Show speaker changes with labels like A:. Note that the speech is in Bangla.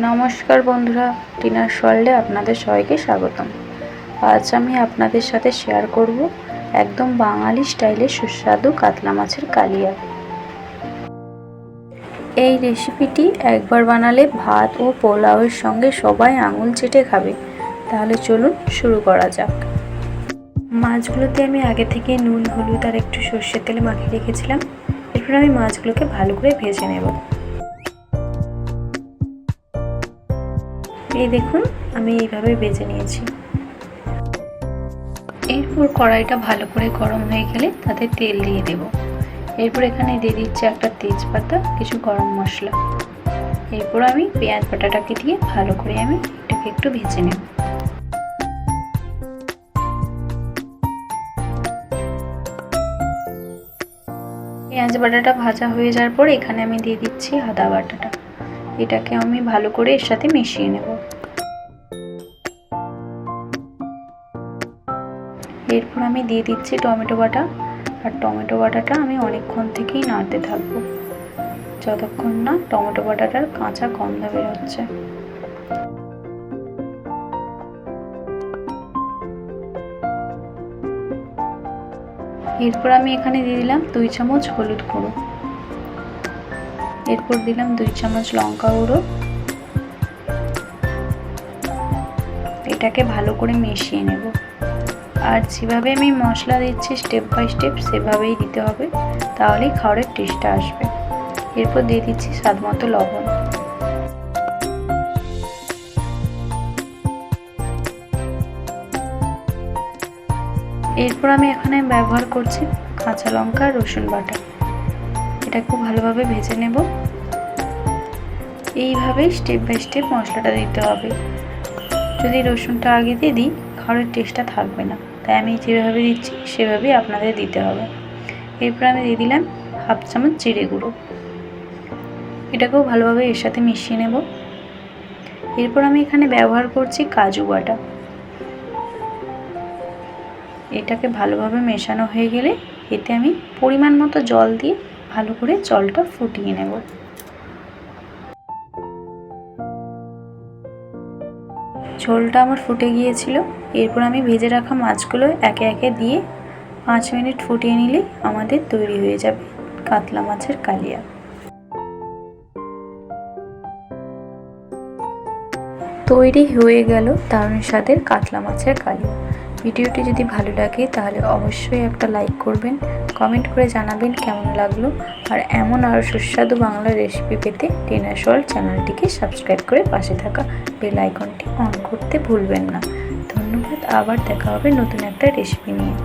A: নমস্কার বন্ধুরা, টিনার ওয়ার্ল্ডে আপনাদের সবাইকে স্বাগতম। আজ আমি আপনাদের সাথে শেয়ার করব একদম বাঙালি স্টাইলে সুস্বাদু কাতলা মাছের কালিয়া। এই রেসিপিটি একবার বানালে ভাত ও পোলাওয়ের সঙ্গে সবাই আঙুল চেটে খাবে। তাহলে চলুন শুরু করা যাক। মাছগুলোতে আমি আগে থেকে নুন, হলুদ আর একটু সর্ষের তেলে মাখিয়ে রেখেছিলাম। এরপর আমি মাছগুলোকে ভালো করে ভেজে নেব। এই দেখুন, আমি এইভাবে ভেজে নিয়েছি। এরপর কড়াইটা ভালো করে গরম হয়ে গেলে তাতে তেল দিয়ে দেব। এরপর এখানে দিয়ে দিচ্ছি একটা তেজপাতা, কিছু গরম মশলা। এরপর আমি পেঁয়াজ বাটাটাকে দিয়ে ভালো করে আমি এটাকে একটু ভেজে নেব। পেঁয়াজ বাটাটা ভাজা হয়ে যাওয়ার পর এখানে আমি দিয়ে দিচ্ছি আদা বাটাটা। এটাকে আমি ভালো করে এর সাথে মিশিয়ে নেব। এরপর আমি দিয়ে দিচ্ছি টমেটো বাটা। আর টমেটো বাটাটা আমি অনেকক্ষণ থেকেই নাড়তে থাকবো, যতক্ষণ না টমেটো বাটাটার কাঁচা গন্ধ বেরোচ্ছে। এরপর আমি এখানে দিয়ে দিলাম 2 চামচ হলুদ গুঁড়ো। এরপর দিলাম 2 চামচ লঙ্কা গুঁড়ো। এটাকে ভালো করে মিশিয়ে নেব। আর যেভাবে আমি মশলা দিচ্ছি স্টেপ বাই স্টেপ সেভাবেই দিতে হবে, তাহলেই খাবারের টেস্টটা আসবে। এরপর দিয়ে দিচ্ছি স্বাদ মতো লবণ। এরপর আমি এখানে ব্যবহার করছি কাঁচা লঙ্কা আর রসুন বাটা। এটা খুব ভালোভাবে ভেজে নেব। এইভাবেই স্টেপ বাই স্টেপ মশলাটা দিতে হবে। যদি রসুনটা আগে দিয়ে দিই খাবারের টেস্টটা থাকবে না, তাই আমি যেভাবে দিচ্ছি সেভাবেই আপনাদের দিতে হবে। এরপর আমি দিয়ে দিলাম 1/2 চামচ জিরে গুঁড়ো। এটাকেও ভালোভাবে এর সাথে মিশিয়ে নেব। এরপর আমি এখানে ব্যবহার করছি কাজু বাটা। এটাকে ভালোভাবে মেশানো হয়ে গেলে এতে আমি পরিমাণ মতো জল দিয়ে ভালো করে জলটা ফুটিয়ে নেব। ঝোলটা আমার ফুটে গিয়েছিল। এরপর আমি ভেজে রাখা মাছগুলো একে একে দিয়ে 5 মিনিট ফুটিয়ে নিলেই আমাদের তৈরি হয়ে যাবে কাতলা মাছের কালিয়া। তৈরি হয়ে গেল দারুণ স্বাদের কাতলা মাছের কালিয়া। ভিডিওটি যদি ভালো লাগে তাহলে অবশ্যই একটা লাইক করবেন, কমেন্ট করে জানাবেন কেমন লাগলো। আর এমন আরও সুস্বাদু বাংলা রেসিপি পেতে টিনার ওয়ার্ল্ড চ্যানেলটিকে সাবস্ক্রাইব করে পাশে থাকা বেল আইকনটি অন করতে ভুলবেন না। ধন্যবাদ। আবার দেখা হবে নতুন একটা রেসিপি নিয়ে।